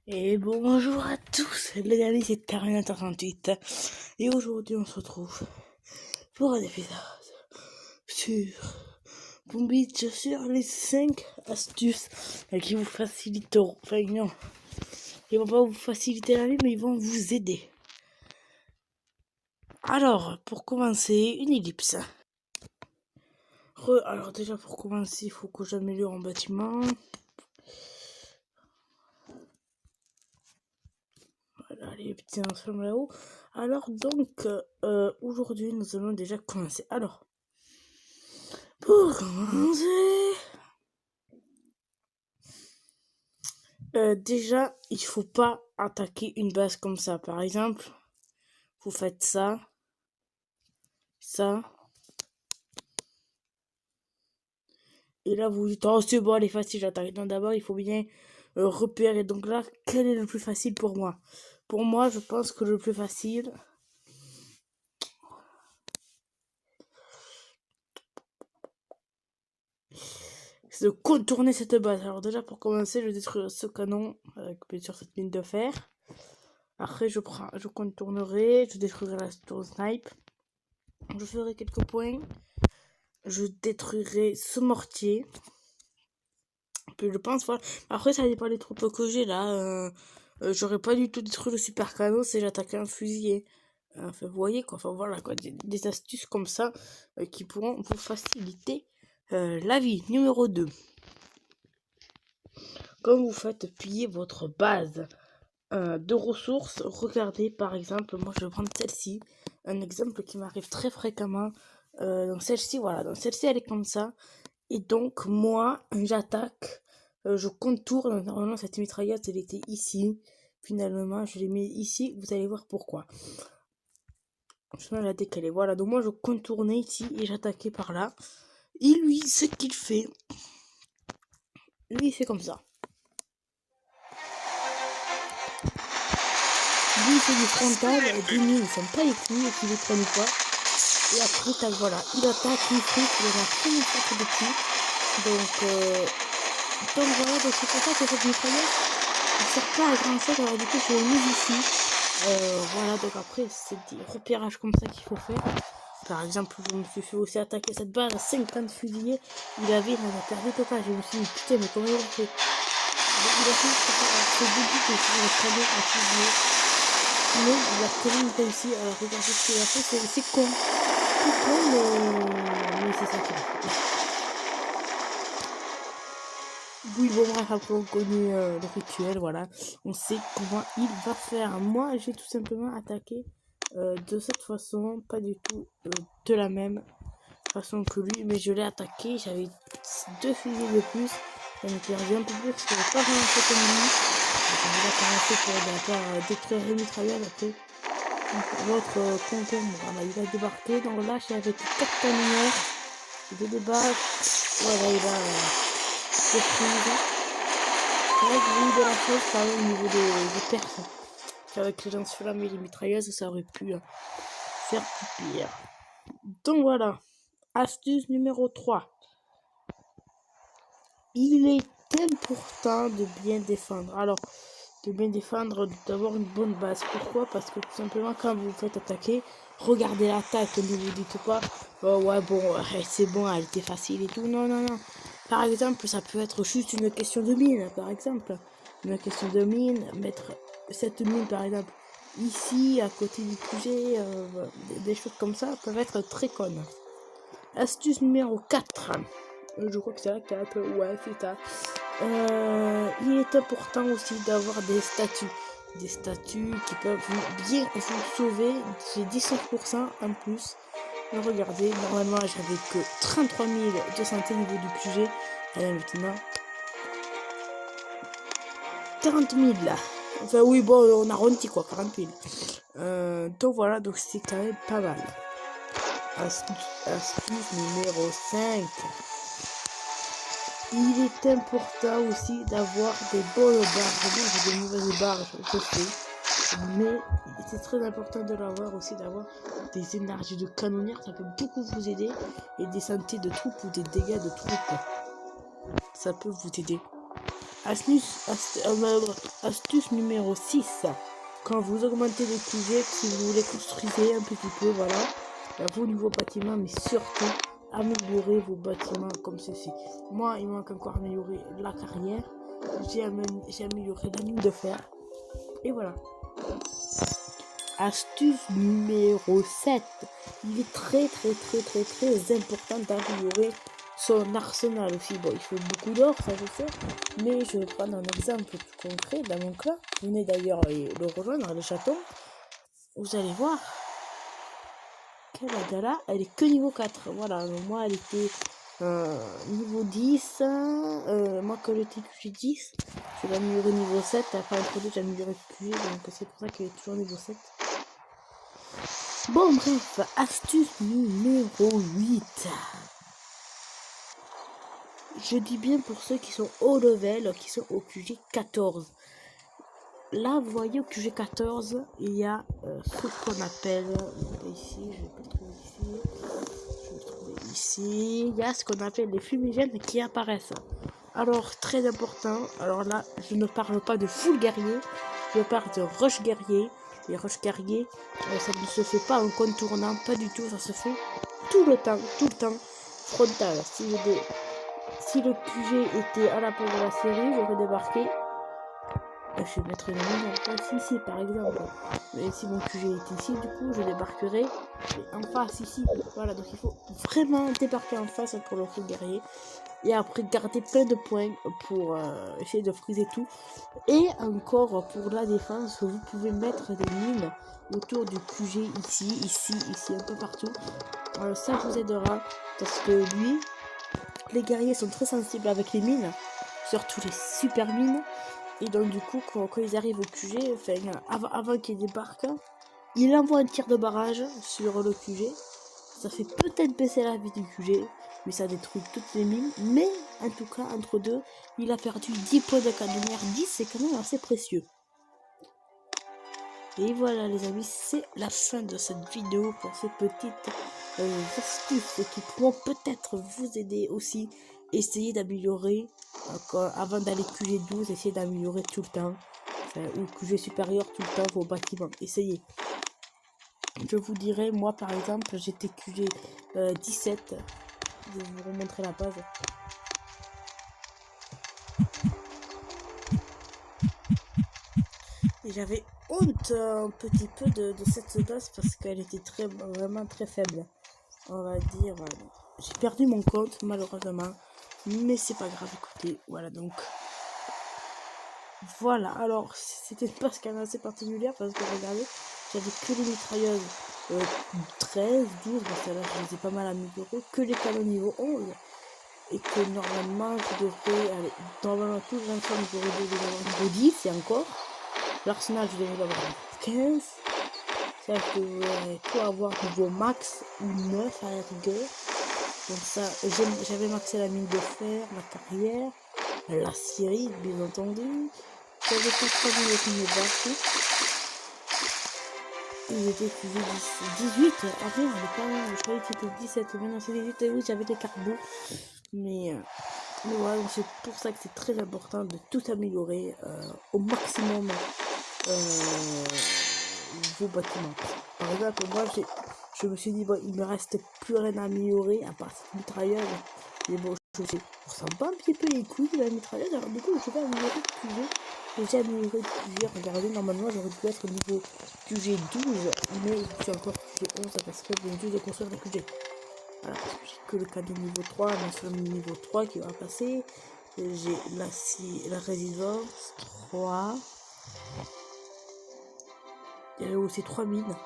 Et bonjour à tous, les amis, c'est Terminator 38 et aujourd'hui on se retrouve pour un épisode sur Bombitch, sur les 5 astuces qui vous faciliteront, enfin non, ils vont pas vous faciliter la vie mais ils vont vous aider. Alors, pour commencer, une ellipse. Alors déjà pour commencer, il faut que j'améliore un bâtiment. Voilà, les petits ensembles là-haut. Alors donc, aujourd'hui, nous allons déjà commencer. Alors, pour commencer, déjà, il faut pas attaquer une base comme ça. Par exemple, vous faites ça, ça, et là vous dites, oh c'est bon, elle est facile, j'attaque. Non, d'abord, il faut bien repérer. Donc là, quel est le plus facile pour moi? Pour moi, je pense que le plus facile, c'est de contourner cette base. Alors déjà, pour commencer, je détruis ce canon avec bien sûr cette mine de fer. Après, je contournerai, je détruirai la tour snipe. Je ferai quelques points. Je détruirai ce mortier. Puis je pense, voilà. Après, ça dépend des troupes que j'ai là. J'aurais pas du tout détruit le super canon si j'attaquais un fusilier. Enfin, vous voyez quoi. Enfin, voilà quoi. Des astuces comme ça qui pourront vous faciliter la vie. Numéro 2. Quand vous faites piller votre base de ressources, regardez par exemple, moi je vais prendre celle-ci, un exemple qui m'arrive très fréquemment. Donc celle-ci, voilà, donc celle-ci elle est comme ça, et donc moi j'attaque, je contourne. Normalement cette mitrailleuse elle était ici, finalement je l'ai mis ici, vous allez voir pourquoi. Je vais la décaler, voilà, donc moi je contournais ici et j'attaquais par là, et lui ce qu'il fait, lui il fait comme ça. Lui, c'est du frontal, des mines, ils sont pas écrits et qu'ils les prennent pas. Et après, voilà, il attaque, il fric, il a fait une sorte de dessus. Donc voilà, donc c'est pour ça que cette mitrailleuse, elle sert pas à grand chose, alors du coup, je l'ai mise ici. Voilà, donc après, c'est des repérages comme ça qu'il faut faire. Par exemple, je me suis fait aussi attaquer cette base à 50 fusillés. Il en a perdu total. Je me suis dit, putain, mais comment il a fait? Il a fait ce début que sur le canon à fusiller. Mais il a quand même réussi. Alors regardez ce qu'il a fait, c'est con. C'est con, mais c'est ça qu'il a fait. Oui, bon bref, après on connaît le rituel, voilà. On sait comment il va faire. Moi, j'ai tout simplement attaqué de cette façon, pas du tout de la même façon que lui, mais je l'ai attaqué. J'avais 2 fusils de plus. J'en ai perdu un peu plus parce que j'avais pas vraiment fait comme lui. Donc on a commencé par détruire les mitrailleuses après. L'autre concombre, voilà, il a débarqué. Donc là, j'avais 4 canonnières. Il débarque. Voilà, il a détruit. C'est vrai que j'ai eu de la chance quand même au niveau des pertes. Avec les lance-flammes et les mitrailleuses, ça aurait pu faire plus pire. Donc voilà. Astuce numéro 3. Il est important de bien défendre. Alors, de bien défendre, d'avoir une bonne base. Pourquoi? Parce que tout simplement, quand vous vous faites attaquer, regardez l'attaque. Ne vous dites pas, oh ouais, bon, c'est bon, elle était facile et tout. Non, non, non. Par exemple, ça peut être juste une question de mine, par exemple. Une question de mine, mettre cette mine, par exemple, ici, à côté du QG, des choses comme ça peuvent être très connes. Astuce numéro 4. Je crois que c'est la 4. Ouais, c'est ça. Il est important aussi d'avoir des statues. Des statues qui peuvent bien vous sauver. J'ai 19% en plus. Mais regardez, normalement j'avais que 33 000 de santé au niveau du QG. Et là maintenant, 40 000 là. Enfin oui, bon, on arrondit quoi, 40 000. Donc voilà, donc c'est quand même pas mal. Astuce numéro 5. Il est important aussi d'avoir des bonnes barres. Moi j'ai des mauvaises barres, je sais. Mais c'est très important de l'avoir aussi, d'avoir des énergies de canonnière. Ça peut beaucoup vous aider. Et des santé de troupes ou des dégâts de troupes. Ça peut vous aider. Astuce numéro 6. Quand vous augmentez le QG, si vous voulez construire un petit peu, voilà, vos nouveaux bâtiments, mais surtout améliorer vos bâtiments comme ceci. Moi, il manque encore à améliorer la carrière. J'ai amélioré la mine de fer. Et voilà. Astuce numéro 7. Il est très important d'améliorer son arsenal aussi. Bon, il faut beaucoup d'or, ça je sais. Mais je vais prendre un exemple plus concret dans mon cas. Venez d'ailleurs le rejoindre, le château. Vous allez voir. Là, elle est que niveau 4. Voilà, moi elle était niveau 10. Moi que le TQG 10, je vais améliorer niveau 7. Après un produit, j'ai amélioré QG. Donc c'est pour ça qu'elle est toujours niveau 7. Bon, bref, astuce numéro 8. Je dis bien pour ceux qui sont haut level, qui sont au QG 14. Là, vous voyez, au QG 14, il y a ce qu'on appelle, ici, je vais pas le trouver ici, je vais le trouver ici, il y a ce qu'on appelle les fumigènes qui apparaissent. Alors, très important, alors là, je ne parle pas de full guerrier, je parle de rush guerrier. Les rush guerriers, ça ne se fait pas en contournant, pas du tout, ça se fait tout le temps, frontal. Si le QG était à la fin de la série, j'aurais débarqué. Je vais mettre une mine en face ici par exemple. Mais si mon QG est ici, du coup, je débarquerai en face ici. Voilà, donc il faut vraiment débarquer en face pour le full guerrier. Et après, garder plein de points pour essayer de friser tout. Et encore, pour la défense, vous pouvez mettre des mines autour du QG ici, un peu partout. Ça vous aidera parce que lui, les guerriers sont très sensibles avec les mines, surtout les super mines. Et donc du coup, quand ils arrivent au QG, enfin, avant qu'ils débarquent, il envoie un tir de barrage sur le QG. Ça fait peut-être baisser la vie du QG, mais ça détruit toutes les mines. Mais en tout cas, entre deux, il a perdu 10 points de canonnière. 10, c'est quand même assez précieux. Et voilà les amis, c'est la fin de cette vidéo pour ces petites astuces qui pourront peut-être vous aider aussi. Essayez d'améliorer, avant d'aller QG 12, essayez d'améliorer tout le temps, ou QG supérieur tout le temps vos bâtiments. Essayez. Je vous dirai, moi par exemple, j'étais QG 17. Je vais vous remontrer la page. Et j'avais honte un petit peu de cette base parce qu'elle était vraiment très faible. On va dire, voilà. J'ai perdu mon compte malheureusement, mais c'est pas grave, écoutez, voilà donc. Voilà, alors c'était pas ce qu'elle assez particulière parce que regardez, j'avais que les mitrailleuses 13, 12, parce que là je les ai pas mal améliorées, que les canons niveau 11. Et que normalement je devrais aller, normalement tout l'ensemble je devrais avoir niveau 10 et encore. L'arsenal je devrais avoir 15. Ça je devrais tout avoir niveau max ou 9 à la rigueur. Donc ça, j'avais maxé la mine de fer, la carrière, l'aciérie bien entendu. J'avais pas trop vu les films battus. Il était QG 18. Ah merde, pas mal. Je croyais que c'était 17. Maintenant c'est 18. Et oui, j'avais des carbos. Mais voilà, c'est pour ça que c'est très important de tout améliorer au maximum vos bâtiments. Par exemple, moi je me suis dit, bon, il me reste plus rien à améliorer à part cette mitrailleuse. Mais bon, je sens pas un petit peu les couilles de la mitrailleuse. Alors du coup, je vais améliorer le QG. J'ai amélioré le QG. Regardez, normalement, j'aurais dû être au niveau QG 12. Mais je suis encore QG 11 parce que j'ai dû construire le QG. Voilà, parce que j'ai que le cadeau niveau 3, mais sur le niveau 3 qui va passer. J'ai la résistance 3. Il y a aussi 3 mines.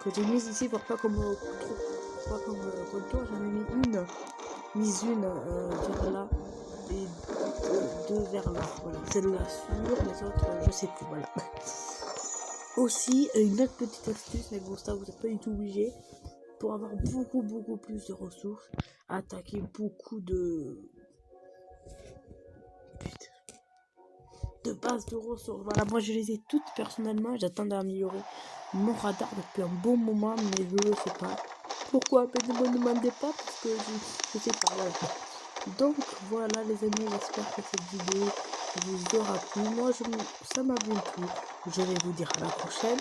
Donc j'ai mis ici pour pas comme contour, j'en ai mis une. Vers là et deux vers là. Voilà, celle-là sur, les autres je sais plus. Voilà. Aussi une autre petite astuce, mais bon ça vous n'êtes pas du tout obligé. Pour avoir beaucoup plus de ressources, attaquer beaucoup de bases de ressources. Voilà, moi je les ai toutes personnellement. J'attends d'améliorer mon radar depuis un bon moment, mais je ne sais pas pourquoi. Mais ne me demandez pas parce que je sais pas. Voilà. Donc voilà les amis, j'espère que cette vidéo vous aura plu. Moi ça m'a bien plu. Je vais vous dire à la prochaine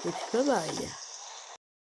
et puis bye bye.